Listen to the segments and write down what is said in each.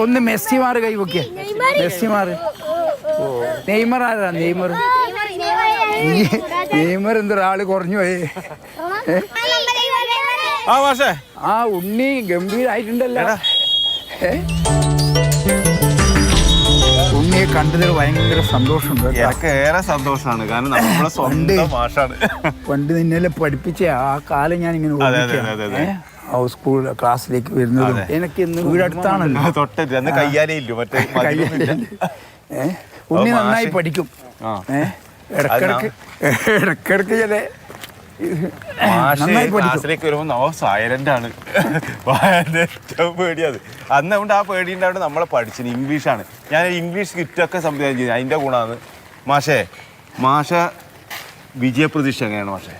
ഒന്ന് മെസ്സിമാർ കൈ വെക്കിയ മെസ്സിമാർ. നെയ്മർ ആരാ? നെയ്മർ എന്തൊരാള് കുറഞ്ഞു പോയി. ആ ഉണ്ണി ഗംഭീരായിട്ടുണ്ടല്ലോ. ഉണ്ണിയെ കണ്ടതിൽ ഭയങ്കര സന്തോഷമുണ്ട്. എനിക്ക് ഏറെ സന്തോഷമാണ്. കാരണം നമ്മളെ സ്വന്തം മാഷാണ്. പണ്ട് നിന്നെ പഠിപ്പിച്ച ആ കാലം ഞാൻ ഇങ്ങനെ സ്കൂൾ ക്ലാസ്സിലേക്ക് വരുന്നത്. എനിക്ക് ഇന്ന് വീടടുത്താണല്ലോ, തൊട്ടത് കയ്യാലേ ഇല്ലു മറ്റേ. ഉണ്ണി നന്നായി പഠിക്കും. ഇടക്കിടക്ക് ചില ക്ലാസ്സിലേക്ക് വരുമ്പോ സൈലന്റ് ആണ്. ഏറ്റവും പേടിയത് അന്ന്. അതുകൊണ്ട് ആ പേടി ഉണ്ടാവും. നമ്മളെ പഠിച്ചത് ഇംഗ്ലീഷാണ്. ഞാൻ ഇംഗ്ലീഷ് കിറ്റൊക്കെ സംവിധാനം ചെയ്തു. അതിന്റെ ഗുണമാണ്. മാഷ വിജയപ്രതീക്ഷ എങ്ങനെയാണ് മാഷേ?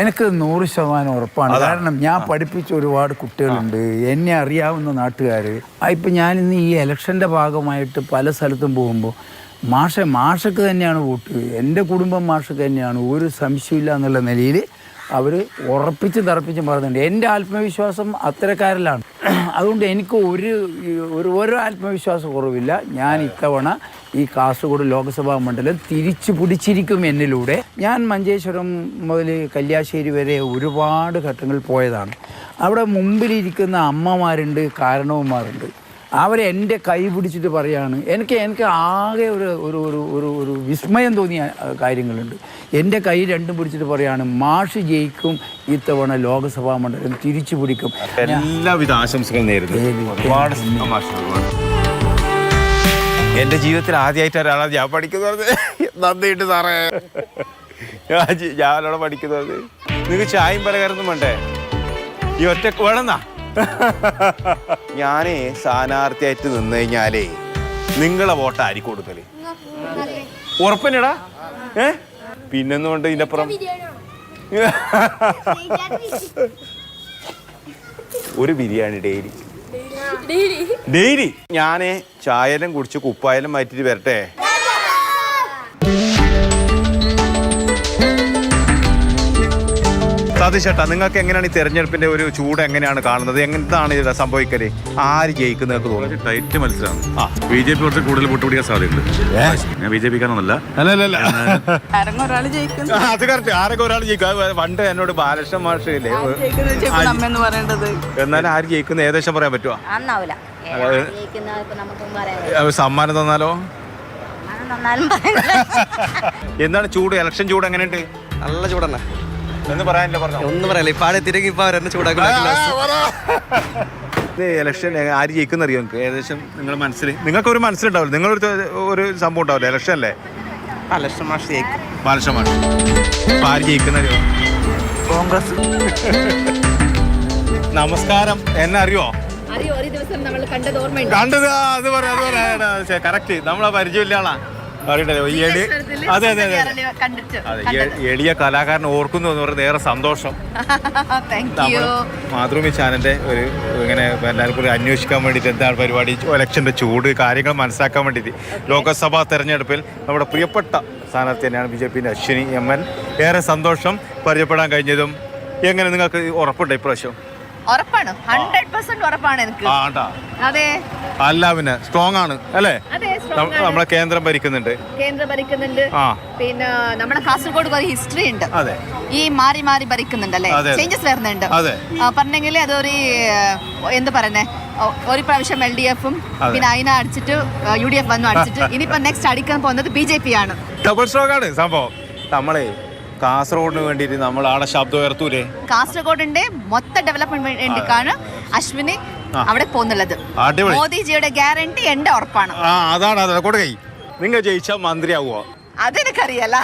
എനിക്ക് 100% ഉറപ്പാണ്. കാരണം ഞാൻ പഠിപ്പിച്ച ഒരുപാട് കുട്ടികളുണ്ട്, എന്നെ അറിയാവുന്ന നാട്ടുകാർ. ഇപ്പം ഞാനിന്ന് ഈ ഇലക്ഷൻ്റെ ഭാഗമായിട്ട് പല സ്ഥലത്തും പോകുമ്പോൾ മാഷക്ക് തന്നെയാണ് വോട്ട്, എൻ്റെ കുടുംബം മാഷക്ക് തന്നെയാണ്, ഒരു സംശയമില്ല എന്നുള്ള നിലയിൽ അവർ ഉറപ്പിച്ചും തറപ്പിച്ചും പറയുന്നുണ്ട്. എൻ്റെ ആത്മവിശ്വാസം അത്തരക്കാരിലാണ്. അതുകൊണ്ട് എനിക്ക് ഒരു ആത്മവിശ്വാസം കുറവില്ല. ഞാൻ ഇത്തവണ ഈ കാസർഗോഡ് ലോക്സഭാ മണ്ഡലം തിരിച്ചു പിടിച്ചിരിക്കും എന്നിലൂടെ. ഞാൻ മഞ്ചേശ്വരം മുതൽ കല്യാശ്ശേരി വരെ ഒരുപാട് ഘട്ടങ്ങൾ പോയതാണ്. അവിടെ മുമ്പിലിരിക്കുന്ന അമ്മമാരുണ്ട്, കാരണവന്മാരുണ്ട്. അവരെ എൻ്റെ കൈ പിടിച്ചിട്ട് പറയാണ്. എനിക്ക് ആകെ ഒരു വിസ്മയം തോന്നിയ കാര്യങ്ങളുണ്ട്. എൻ്റെ കൈ രണ്ടും പിടിച്ചിട്ട് പറയാണ്, മാഷ് ജയിക്കും, ഇത്തവണ ലോക്സഭാ മണ്ഡലം തിരിച്ചു പിടിക്കും. എല്ലാവിധ ആശംസകൾ നേരുന്നു. ഒരുപാട് എൻ്റെ ജീവിതത്തിൽ ആദ്യമായിട്ട് ഒരാളാണ് ഞാൻ പഠിക്കുന്നത്. നന്ദിയിട്ട് സാറേ, ഞാനവിടെ പഠിക്കുന്നത്. നിങ്ങൾക്ക് ചായയും പലകാരൊന്നും വേണ്ടേ? ഈ ഒറ്റ വേണമെന്നാ? ഞാനേ സ്ഥാനാർത്ഥിയായിട്ട് നിന്ന് കഴിഞ്ഞാലേ നിങ്ങളെ വോട്ട് ആയിരിക്കും കൊടുക്കല്? ഉറപ്പന്നെടാ? പിന്നെന്നുകൊണ്ട് ഇതിനപ്പുറം ഒരു ബിരിയാണി ഡെയിലി. ഞാനേ ചായലും കുടിച്ച് കുപ്പായാലും മാറ്റിട്ട് വരട്ടെ. സതീഷേട്ടാ, നിങ്ങൾക്ക് എങ്ങനെയാണ് ഈ തെരഞ്ഞെടുപ്പിന്റെ ഒരു ചൂട് എങ്ങനെയാണ് കാണുന്നത്? എങ്ങനത്താണ് ഇത് സംഭവിക്കല്? ആര് ജയിക്കുന്നതൊക്കെ തോന്നുന്നു? ടൈറ്റ് മത്സരമാണ്. BJP കുറച്ച് കൂടുതൽ പൊട്ടുപിടിക്കാൻ സാധ്യതയുണ്ട്. ഞാൻ BJP-ക്കാരൊന്നല്ല. അത് കറക്റ്റ്. ആരൊക്കെ ഒരാൾ ജയിക്കും. പണ്ട് എന്നോട് ബാലകൃഷ്ണ മാഷില്ലേ, എന്നാലും ആര് ജയിക്കുന്ന ഏകദേശം പറയാൻ പറ്റുമോ? സമ്മാനം തന്നാലോ? എന്താണ് ചൂട്? ഇലക്ഷൻ ചൂട് എങ്ങനെയുണ്ട്? നല്ല ചൂടല്ല എന്ന് പറയാനില്ല. പറഞ്ഞു ഒന്നും പറയല്ല. ഇപ്പൊ ആടെ തിരക്കി ഇപ്പൊ അവരെന്നെ ചൂടാക്കുന്ന ഇലക്ഷൻ ആര് ജയിക്കുന്ന അറിയോ നിങ്ങൾക്ക്? ഏകദേശം നിങ്ങളുടെ മനസ്സിൽ നിങ്ങൾക്കൊരു മനസ്സിലുണ്ടാവില്ല, നിങ്ങളൊരു സംഭവം ഉണ്ടാവില്ല. ഇലക്ഷൻ അല്ലേ? ബാലകൃഷ്ണ മാഷ് ജയിക്കും. ബാലകൃഷ്ണ മാഷ്. അപ്പൊ ആര് ജയിക്കുന്ന അറിയോ? കോൺഗ്രസ്. നമസ്കാരം. എന്നെ അറിയോ? കണ്ടത്? അത് പറയാ കറക്റ്റ്. നമ്മളെ പരിചയമില്ല ആളാ. അതെ എളിയ കലാകാരൻ ഓർക്കുന്നു എന്ന് പറയുന്നത് ഏറെ സന്തോഷം. നമ്മൾ മാതൃഭൂമി ചാനലിന്റെ ഒരു ഇങ്ങനെ എല്ലാവർക്കും കൂടി അന്വേഷിക്കാൻ വേണ്ടിയിട്ട് എന്താണ് പരിപാടി, ഇലക്ഷന്റെ ചൂട്, കാര്യങ്ങൾ മനസ്സിലാക്കാൻ വേണ്ടിയിട്ട് ലോക്സഭാ തെരഞ്ഞെടുപ്പിൽ നമ്മുടെ പ്രിയപ്പെട്ട സ്ഥാനാർത്ഥി തന്നെയാണ് BJP-ന്റെ അശ്വിനി MN. ഏറെ സന്തോഷം പരിചയപ്പെടാൻ കഴിഞ്ഞതും. എങ്ങനെ നിങ്ങൾക്ക് ഉറപ്പുണ്ട് ഇപ്രാവശ്യം? ഉറപ്പാണ്, 100% ഉറപ്പാണ് എനിക്ക്. അതെ, അല്ല പിന്നെ സ്ട്രോങ് ആണ് അല്ലേ? നമ്മളെ കേന്ദ്രം ഭരിക്കുന്നുണ്ട്. പിന്നെ നമ്മുടെ കാസർഗോഡ് കുറെ ഹിസ്റ്ററി ഉണ്ട്. ഈ മാറി മാറി ഭരിക്കുന്നുണ്ടല്ലേ, ചേഞ്ചസ് വരുന്നുണ്ട്. പറഞ്ഞെങ്കിൽ അതൊരു എന്ത് പറയുന്നേ, ഒരു പ്രാവശ്യം LDF-ഉം പിന്നെ അതിനെ അടിച്ചിട്ട് UDF വന്നു അടിച്ചിട്ട് ഇനിയിപ്പോ നെക്സ്റ്റ് അടിക്കാൻ പോകുന്നത് BJP ആണ്. ഡബിൾ സ്ട്രോങ് ആണ് സംഭവം. നമ്മളെ കാസർഗോഡിന് വേണ്ടിട്ട് നമ്മൾ ആടെ ശബ്ദം ഉയർത്തൂലേ? കാസർഗോഡിന്റെ മൊത്തം ഡെവലപ്മെന്റ് വേണ്ടിയിട്ടാണ് അശ്വിനി അവിടെ പോകുന്നുള്ളത്. മോദിജിയുടെ ഗ്യാരണ്ടി എന്റെ ഉറപ്പാണ്. അതാണ് കൊടുക്കൈ. നിങ്ങൾ ജയിച്ചാൽ മന്ത്രിയാവുക? അതെനിക്കറിയല്ല.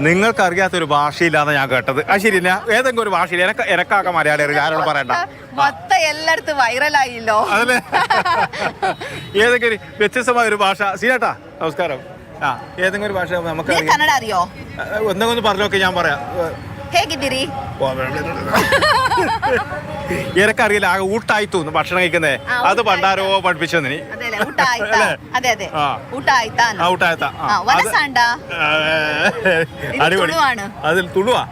നിങ്ങൾക്കറിയാത്തൊരു ഭാഷയില്ലാന്ന് ഞാൻ കേട്ടത്. അത് ശരിയല്ല? ഏതെങ്കിലും ഒരു ഭാഷയിൽ എനക്കാക്ക മലയാളി അറിയില്ല, ആരോട് പറയണ്ട. മൊത്തം എല്ലായിടത്തും വൈറലായില്ലോ. അതല്ലേ? ഏതെങ്കിലും വ്യത്യസ്തമായ ഒരു ഭാഷ. സീനേട്ടാ നമസ്കാരം. ഏതെങ്കിലും ഒരു ഭാഷ നമുക്ക് കന്നഡ അറിയോ? എന്തെങ്കിലും പറഞ്ഞോക്കെ ഞാൻ പറയാം. എനിക്കറിയില്ല. ആകെ ഊട്ടായി തോന്നുന്നു ഭക്ഷണം കഴിക്കുന്നേ. അത് പണ്ടാരോ പഠിപ്പിച്ചു തന്നെ. അടിപൊളി. അതിൽ തുളുവാ?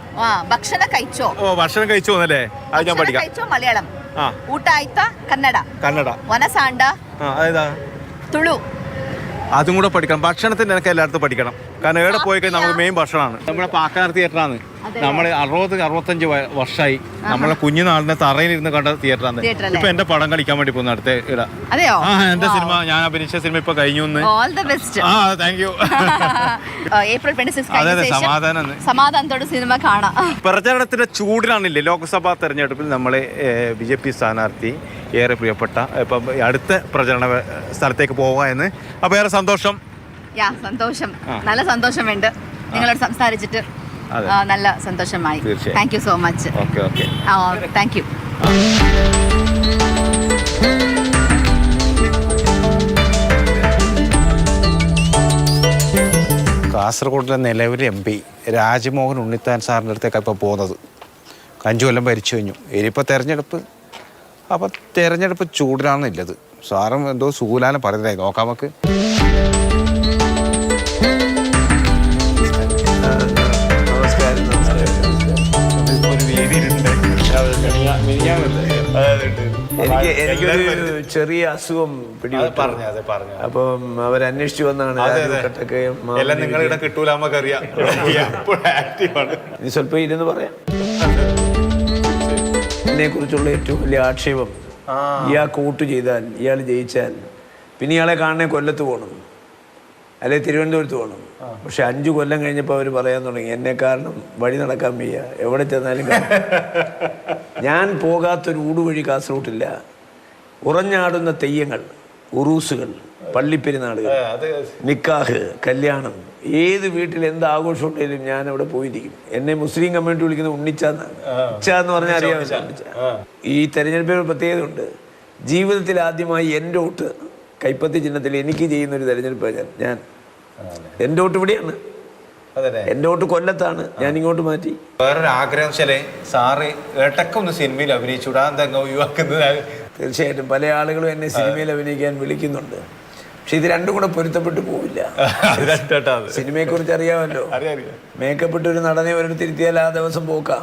ഭക്ഷണം കഴിച്ചോ? ഭക്ഷണം കഴിച്ചോ എന്നല്ലേ? അത് ഞാൻ പഠിക്കാം. മലയാളം ಊಟ ಆಯ್ತಾ ಕನ್ನಡ കന്നഡ ವನಸಾಂಡ അതേതാ ತುಳು അതും കൂടെ പഠിക്കണം. ഭക്ഷണത്തിന് എനിക്ക് എല്ലായിടത്തും പഠിക്കണം. കാരണം എവിടെ പോയി കഴിഞ്ഞാൽ നമുക്ക് മെയിൻ ഭക്ഷണമാണ്. നമ്മുടെ പാക്കാർ തിയേറ്ററാണ്. നമ്മൾ 60-65 വർഷമായി നമ്മളെ കുഞ്ഞുനാളിനെ തറയിലിരുന്ന് കണ്ട തിയേറ്ററാണ്. ഇപ്പൊ എന്റെ പടം കളിക്കാൻ വേണ്ടി പോകുന്ന അടുത്ത ഇട. അതെയോ? എന്റെ സിനിമ, ഞാൻ അഭിനയിച്ച സിനിമ ഇപ്പൊ കഴിഞ്ഞു. Thank you. ഏപ്രിൽ 26 സമാധാനത്തോട് സിനിമ കാണാം. പ്രചരണത്തിന്റെ ചൂടിലാണില്ലേ ലോക്സഭാ തെരഞ്ഞെടുപ്പിൽ നമ്മളെ BJP സ്ഥാനാർത്ഥി ഏറെ പ്രിയപ്പെട്ട ഇപ്പം അടുത്ത പ്രചരണ സ്ഥലത്തേക്ക് പോവുക എന്ന്. അപ്പൊ ഏറെ സന്തോഷം. സന്തോഷം, നല്ല സന്തോഷമുണ്ട് നിങ്ങളോട് സംസാരിച്ചിട്ട്. നല്ല സന്തോഷമായി. Thank you so much. Thank you. കാസർഗോഡിലെ നിലവിലെ MP രാജ്മോഹൻ ഉണ്ണിത്താൻ സാറിൻ്റെ അടുത്തേക്കാണ് ഇപ്പോൾ പോകുന്നത്. 5 കൊല്ലം ഭരിച്ചു കഴിഞ്ഞു. ഇനിയിപ്പോൾ തെരഞ്ഞെടുപ്പ്. അപ്പം തെരഞ്ഞെടുപ്പ് ചൂടിലാണെന്നില്ലത്. സാറും എന്തോ സൂലാനം പറയുന്നതായി നോക്കാം നമുക്ക്. എനിക്കൊരു ചെറിയ അസുഖം പിടിപെട്ടു. അപ്പം അവരന്വേഷിച്ചു വന്നാണ്. നിങ്ങളിവിടെ കിട്ടൂല, നമുക്കറിയാം. ഇനി സ്വല്പം ഇരുന്ന് പറയാം. എന്നെ കുറിച്ചുള്ള ഏറ്റവും വലിയ ആക്ഷേപം, ഇയാൾക്ക് വോട്ട് ചെയ്താൽ, ഇയാൾ ജയിച്ചാൽ പിന്നെ ഇയാളെ കാണണേ കൊല്ലത്ത് പോകണം, അല്ലെ തിരുവനന്തപുരത്ത് പോകണം. പക്ഷെ 5 കൊല്ലം കഴിഞ്ഞപ്പോൾ അവർ പറയാൻ തുടങ്ങി, എന്നെ കാരണം വഴി നടക്കാൻ വയ്യ, എവിടെ ചെന്നാലും ഞാൻ പോകാത്തൊരു ഊടുവഴി കാസർഗോട്ടില്ല. ഉറഞ്ഞാടുന്ന തെയ്യങ്ങൾ, ഉറൂസുകൾ, പള്ളിപ്പെരുന്നാളുകൾ, നിക്കാഹ്, കല്യാണം, ഏത് വീട്ടിൽ എന്ത് ആഘോഷം ഉണ്ടെങ്കിലും ഞാൻ അവിടെ പോയിരിക്കും. എന്നെ മുസ്ലിം കമ്മ്യൂണിറ്റി വിളിക്കുന്ന ഉണ്ണിച്ചാന്നാണ്. ഇച്ച എന്ന് പറഞ്ഞാൽ അറിയാമല്ലോ. ഈ തെരഞ്ഞെടുപ്പിന് പ്രത്യേകത ഉണ്ട്. ജീവിതത്തിൽ ആദ്യമായി എൻ്റെ വോട്ട് കൈപ്പത്തി ചിഹ്നത്തിൽ എനിക്ക് ചെയ്യുന്നൊരു തെരഞ്ഞെടുപ്പാണ് ഞാൻ. എൻ്റെ വോട്ട് ഇവിടെയാണ്. എൻ്റെ വോട്ട് കൊല്ലത്താണ്. ഞാൻ ഇങ്ങോട്ട് മാറ്റി. വേറൊരു ആഗ്രഹം വെച്ചാലേ സാറ് ഏട്ടക്കൊന്ന് സിനിമയിൽ അഭിനയിച്ചുവിടാൻ തന്നെ ഒഴിവാക്കുന്നത്. തീർച്ചയായിട്ടും പല ആളുകളും എന്നെ സിനിമയിൽ അഭിനയിക്കാൻ വിളിക്കുന്നുണ്ട്. പക്ഷെ ഇത് രണ്ടും കൂടെ പൊരുത്തപ്പെട്ടു പോവില്ല. സിനിമയെ കുറിച്ച് അറിയാമല്ലോ. മേക്കപ്പെട്ട ഒരു നടനെ ഒരിടത്ത് ഇരുത്തിയാൽ ആ ദിവസം പോക്കാം.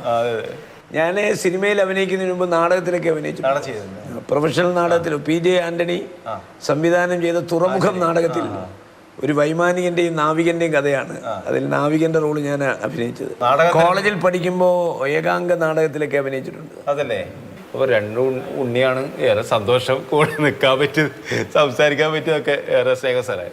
ഞാൻ സിനിമയിൽ അഭിനയിക്കുന്നതിന് മുമ്പ് നാടകത്തിലൊക്കെ അഭിനയിച്ചു. പ്രൊഫഷണൽ നാടകത്തിൽ PJ ആന്റണി സംവിധാനം ചെയ്ത തുറമുഖം നാടകത്തിൽ ഒരു വൈമാനികന്റെയും നാവികന്റെയും കഥയാണ്. അതിൽ നാവികന്റെ റോള് ഞാൻ അഭിനയിച്ചത്. കോളേജിൽ പഠിക്കുമ്പോൾ ഏകാംഗ നാടകത്തിലൊക്കെ അഭിനയിച്ചിട്ടുണ്ട്. അതല്ലേ? അപ്പോൾ രണ്ടും ഉണ്ണിയാണ്. ഏറെ സന്തോഷം. കൂടെ നിൽക്കാൻ പറ്റും, സംസാരിക്കാൻ പറ്റിയതൊക്കെ ഏറെ സ്നേഹസ്ഥലമായി.